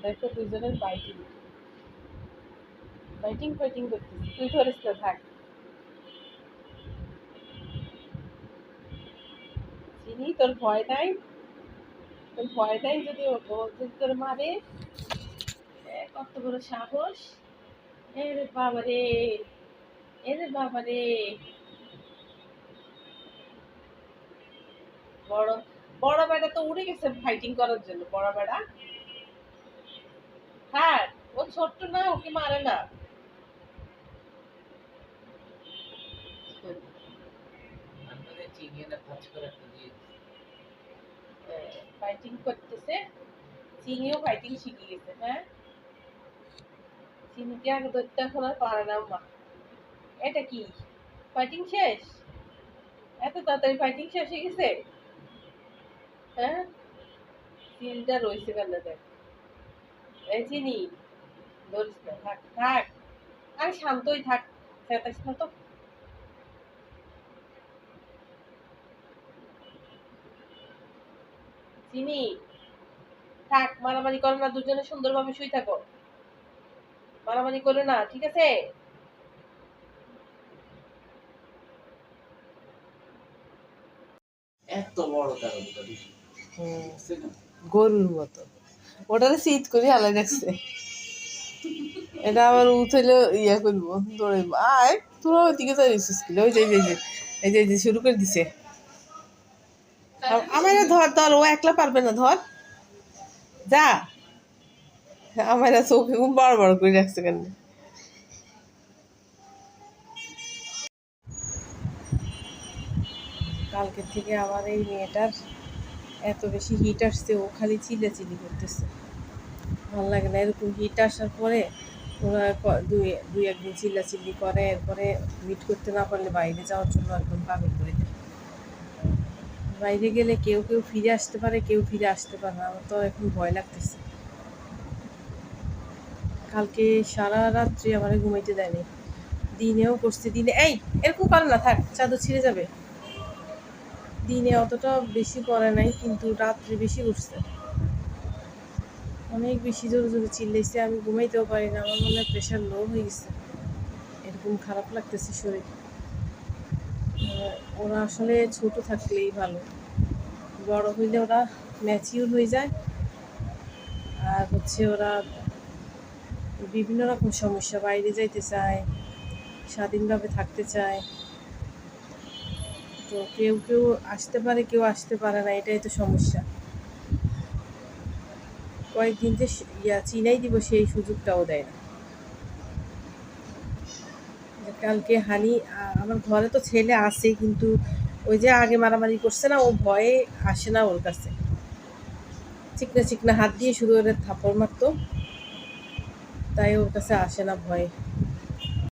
দেখো দুজনের biting biting fighting করতেছি, তুই ধরিস না, থাক। চিনি, তোর ভয় নাই? তোর ভয় নাই যদি ও যদি তোর মারে? কত বড় সাহস! এরে বাবা রে, এরে বাবা রে! বড় বড় বেটা তো উড়ে গেছে ফাইটিং করার জন্য। বড় বেটা, হ্যাঁ, ও ছোট্ট না, ওকে মারে না। ফাইটিং করতেছে, চিনিও ফাইটিং শিখে গেছে। হ্যাঁ, চিনিকে আগে ধরতে এখন আর পারে না মা। এটা কি ফাইটিং শেষ? এত তাড়াতাড়ি ফাইটিং শেষ হয়ে গেছে? হ্যাঁ, চিনিটা রয়েছে কেন দেখ। এই চিনি, ধরিস না, থাক থাক। আরে শান্তই থাক, চেতাইস না তো। চিনি, থাক, মারামারি করো না, দুজনে সুন্দরভাবে শুই থাকো। মারামারি করো না, ঠিক আছে? এত বড় তার গরুর মতো ওটারে শীত করে হালাই রাখছে। এটা আবার উঠেলে ইয়া করবো, দৌড়াইবো। আয়, তোরা ওইদিকে যাইছিস কি? ওই যে এই যে শুরু করে দিছে। আমার ধর ধর, ও একলা পারবে না, ধর, যা। আমার চোখে খুব বড় বড় করে রাখছে কেন? কালকের থেকে আমার এই মেয়েটার এত বেশি হিট আসছে, ও খালি চিল্লাচিল্লি করতেছে। ভালো লাগে না এরকম হিট আসার পরে। ওরা দুই একদিন চিল্লাচিল্লি করে, এরপরে মিট করতে না পারলে বাইরে যাওয়ার জন্য একদম পাগল করে দেয়। বাইরে গেলে কেউ কেউ ফিরে আসতে পারে, কেউ ফিরে আসতে পারে না। আমার তো এখন ভয় লাগতেছে। কালকে সারা রাত্রি আমার ঘুমাইতে দেয়নি, দিনেও করছে। দিনে এই এরকম করে না, থাক, চাদর ছিঁড়ে যাবে। দিনে অতটা বেশি করে নাই, কিন্তু রাত্রে বেশি করছে, অনেক বেশি জোরে জোরে চিল্লাইছে। আমি ঘুমাইতেও পারি না, আমার মনে হয় প্রেশার লো হয়ে গেছে, এরকম খারাপ লাগতেছে শরীর। ওরা আসলে ছোট থাকলেই ভালো, বড় হইলে ওরা ম্যাচিউর হয়ে যায়। আর হচ্ছে ওরা বিভিন্ন রকম সমস্যা, বাইরে যাইতে চায়, স্বাধীনভাবে থাকতে চায়। তো কেউ কেউ আসতে পারে, কেউ আসতে পারে না, এটাই তো সমস্যা। কয়েকদিন যে চিনাই দিব, সেই সুযোগটাও দেয় না। কালকে হানি, আমার ঘরে তো ছেলে আছে, কিন্তু ওই যে আগে মারামারি করছে না, ও ভয়ে আসে না ওর কাছে। চিকনা চিকনা হাত দিয়ে শুধু ওদের থাপড় মারতো, তাই ওর কাছে আসে না ভয়ে।